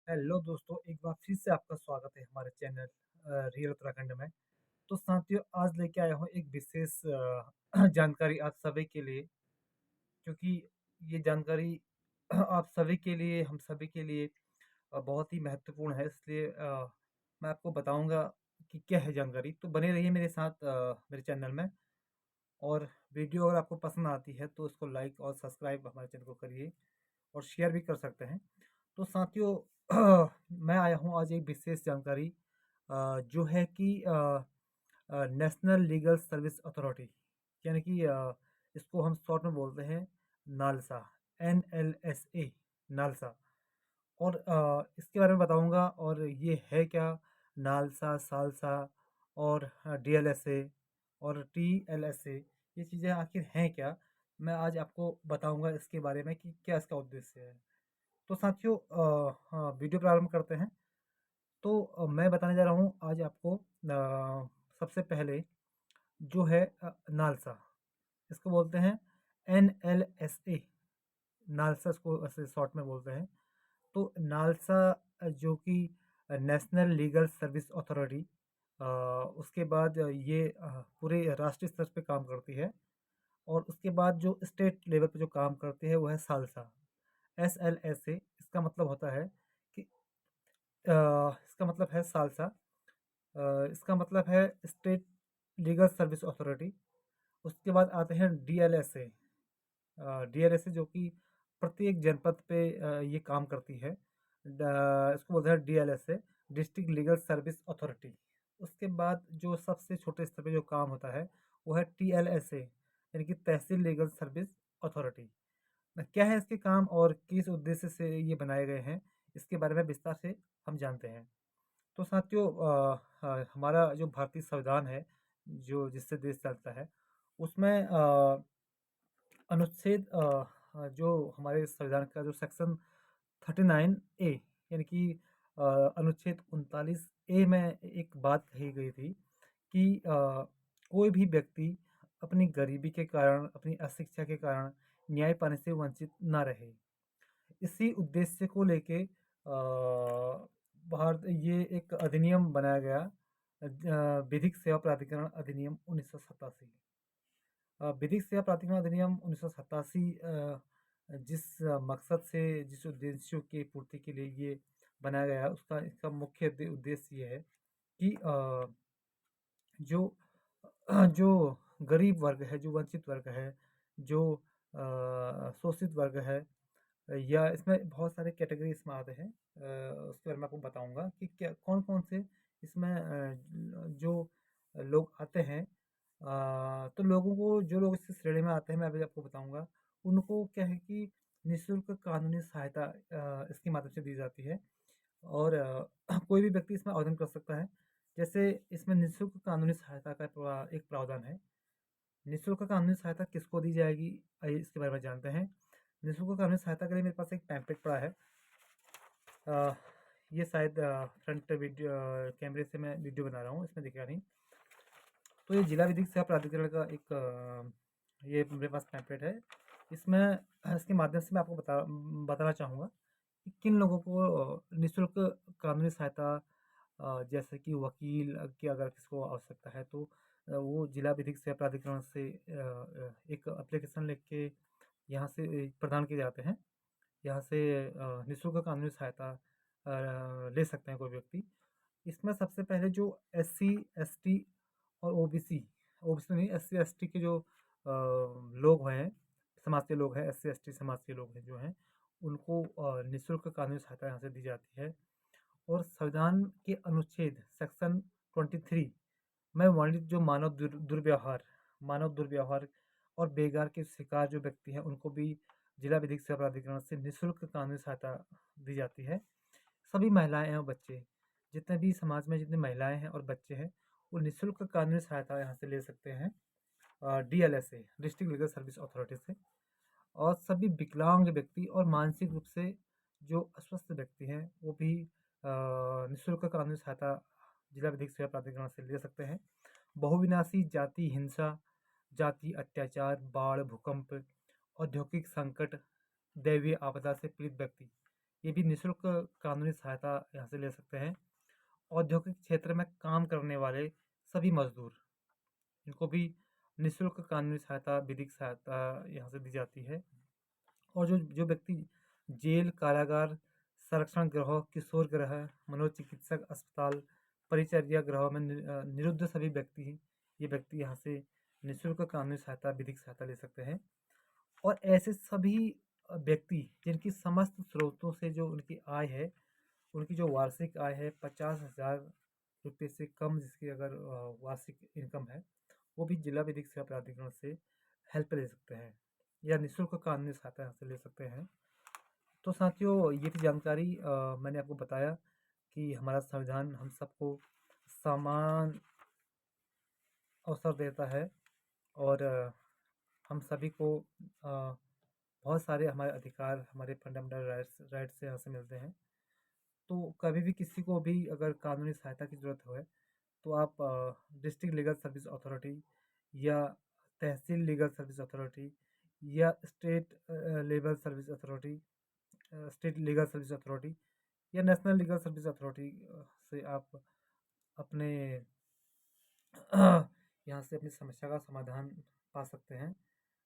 Hello दोस्तों, एक बार फिर से आपका स्वागत है हमारे चैनल रियल उत्तराखंड में। तो साथियों, आज लेके आया हूँ एक विशेष जानकारी आप सभी के लिए, क्योंकि ये जानकारी आप सभी के लिए, हम सभी के लिए बहुत ही महत्वपूर्ण है। इसलिए मैं आपको बताऊंगा कि क्या है जानकारी। तो बने रहिए मेरे साथ मेरे चैनल में। और वीडियो अगर आपको पसंद आती है तो इसको लाइक और सब्सक्राइब हमारे चैनल को करिए और शेयर भी कर सकते हैं। तो साथियों, मैं आया हूँ आज एक विशेष जानकारी जो है कि नेशनल लीगल सर्विस अथॉरिटी, यानी कि इसको हम शॉर्ट में बोलते हैं नालसा, NLSA, नालसा। और इसके बारे में बताऊंगा, और ये है क्या नालसा, सालसा और DLSA और TLSA, ये चीज़ें आखिर हैं क्या। मैं आज आपको बताऊंगा इसके बारे में कि क्या इसका उद्देश्य है। तो साथियों, वीडियो प्रारंभ करते हैं। तो मैं बताने जा रहा हूँ आज आपको सबसे पहले जो है नालसा, इसको बोलते हैं NLSA, नालसा इसको ऐसे शॉर्ट में बोलते हैं। तो नालसा जो कि नेशनल लीगल सर्विस अथॉरिटी, उसके बाद ये पूरे राष्ट्रीय स्तर पे काम करती है। और उसके बाद जो स्टेट लेवल पे जो काम करती है वो है सालसा, SLSA। इसका मतलब होता है कि इसका मतलब है सालसा, इसका मतलब है स्टेट लीगल सर्विस अथॉरिटी। उसके बाद आते हैं DLSA। DLSA जो कि प्रत्येक जनपद पे ये काम करती है। इसको बोलते हैं DLSA, district legal service authority. उसके बाद जो सबसे छोटे स्तर पे जो काम होता है वो है TLSA, यानी कि तहसील लीगल सर्विस अथॉरिटी। क्या है इसके काम और किस उद्देश्य से ये बनाए गए हैं, इसके बारे में विस्तार से हम जानते हैं। तो साथियों, हमारा जो भारतीय संविधान है, जो जिससे देश चलता है, उसमें अनुच्छेद जो हमारे संविधान का जो सेक्शन 39A, यानी कि अनुच्छेद 39A में एक बात कही गई थी कि कोई भी व्यक्ति अपनी गरीबी के कारण, अपनी अशिक्षा के कारण न्याय पाने से वंचित ना रहे। इसी उद्देश्य को लेके भारत ये एक अधिनियम बनाया गया, विधिक सेवा प्राधिकरण अधिनियम 1987। विधिक सेवा प्राधिकरण अधिनियम 1987 जिस मकसद से, जिस उद्देश्यों की पूर्ति के लिए ये बनाया गया है, उसका इसका मुख्य उद्देश्य ये है कि जो जो गरीब वर्ग है, जो वंचित वर्ग है, जो शोषित वर्ग है, या इसमें बहुत सारे कैटेगरी इसमें आते हैं। उसके बारे में आपको बताऊंगा कि क्या कौन कौन से इसमें जो लोग आते हैं। तो लोगों को, जो लोग इस श्रेणी में आते हैं, मैं अभी आपको बताऊंगा। उनको क्या है कि निःशुल्क कानूनी सहायता इसके माध्यम से दी जाती है। और कोई भी व्यक्ति इसमें आवेदन कर सकता है। जैसे इसमें निःशुल्क कानूनी सहायता का एक प्रावधान है। निःशुल्क कानूनी सहायता किसको दी जाएगी, आइए इसके बारे में जानते हैं। निःशुल्क कानूनी सहायता के लिए मेरे पास एक पैम्पलेट पड़ा है। अ, ये शायद फ्रंट वीडियो कैमरे से मैं वीडियो बना रहा हूँ, इसमें दिखेगा नहीं। तो ये जिला विधिक सेवा प्राधिकरण का एक ये मेरे पास पैम्पलेट है। इसमें इसके माध्यम से मैं आपको बताना चाहूँगा कि किन लोगों को निःशुल्क कानूनी सहायता, जैसे कि वकील की अगर किसको आवश्यकता है तो वो जिला विधिक सेवा प्राधिकरण से एक एप्लीकेशन लिख के यहाँ से प्रदान किए जाते हैं। यहाँ से निःशुल्क कानूनी सहायता ले सकते हैं कोई व्यक्ति। इसमें सबसे पहले जो SC ST और OBC, OBC नहीं, SC ST के जो लोग हैं, समाज के लोग हैं, SC ST समाज के लोग हैं जो हैं, उनको निःशुल्क कानूनी सहायता यहाँ से दी जाती है। और संविधान के अनुच्छेद सेक्शन 23 में वर्णित जो मानव दुर्व्यवहार और बेगार के शिकार जो व्यक्ति हैं, उनको भी जिला विधिक सेवा प्राधिकरण से निःशुल्क कानूनी सहायता दी जाती है। सभी महिलाएं और बच्चे, जितने भी समाज में जितनी महिलाएं हैं और बच्चे हैं, वो निःशुल्क कानूनी सहायता यहाँ से ले सकते हैं DLSA, district legal service authority से। और सभी विकलांग व्यक्ति और मानसिक रूप से जो अस्वस्थ व्यक्ति हैं, वो भी निःशुल्क कानूनी सहायता जिला विधिक सेवा प्राधिकरण से ले सकते हैं। बहुविनाशी जाति हिंसा, जाति अत्याचार, बाढ़, भूकंप, औद्योगिक संकट, दैवीय आपदा से पीड़ित व्यक्ति, ये भी निःशुल्क कानूनी सहायता यहाँ से ले सकते हैं। औद्योगिक क्षेत्र में काम करने वाले सभी मज़दूर, इनको भी निःशुल्क कानूनी सहायता, विधिक सहायता यहाँ से दी जाती है। और जो जो व्यक्ति जेल, कारागार, संरक्षण गृह, किशोर गृह, मनोचिकित्सक अस्पताल, परिचर्या गृह में निरुद्ध सभी व्यक्ति हैं, ये व्यक्ति यहाँ से निःशुल्क कानूनी सहायता, विधिक सहायता ले सकते हैं। और ऐसे सभी व्यक्ति जिनकी समस्त स्रोतों से जो उनकी आय है, उनकी जो वार्षिक आय है 50,000 रुपये से कम, जिसकी अगर वार्षिक इनकम है, वो भी जिला विधिक सेवा प्राधिकरण से हेल्प ले सकते हैं या निःशुल्क कानूनी सहायता यहाँ से ले सकते हैं। तो साथियों, ये थी जानकारी, मैंने आपको बताया कि हमारा संविधान हम सबको समान अवसर देता है और हम सभी को बहुत सारे हमारे अधिकार, हमारे फंडामेंटल राइट्स यहाँ से मिलते हैं। तो कभी भी किसी को भी अगर कानूनी सहायता की ज़रूरत हो तो आप डिस्ट्रिक्ट लीगल सर्विस अथॉरिटी या तहसील लीगल सर्विस अथॉरिटी या स्टेट लीगल सर्विस अथॉरिटी या नेशनल लीगल सर्विस अथॉरिटी से आप अपने यहाँ से अपनी समस्या का समाधान पा सकते हैं।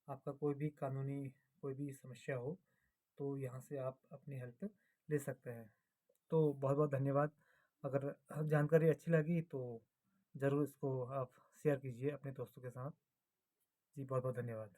आपका कोई भी कानूनी कोई भी समस्या हो तो यहाँ से आप अपनी हेल्प ले सकते हैं। तो बहुत बहुत धन्यवाद। अगर जानकारी अच्छी लगी तो ज़रूर इसको आप शेयर कीजिए अपने दोस्तों के साथ। जी बहुत बहुत धन्यवाद।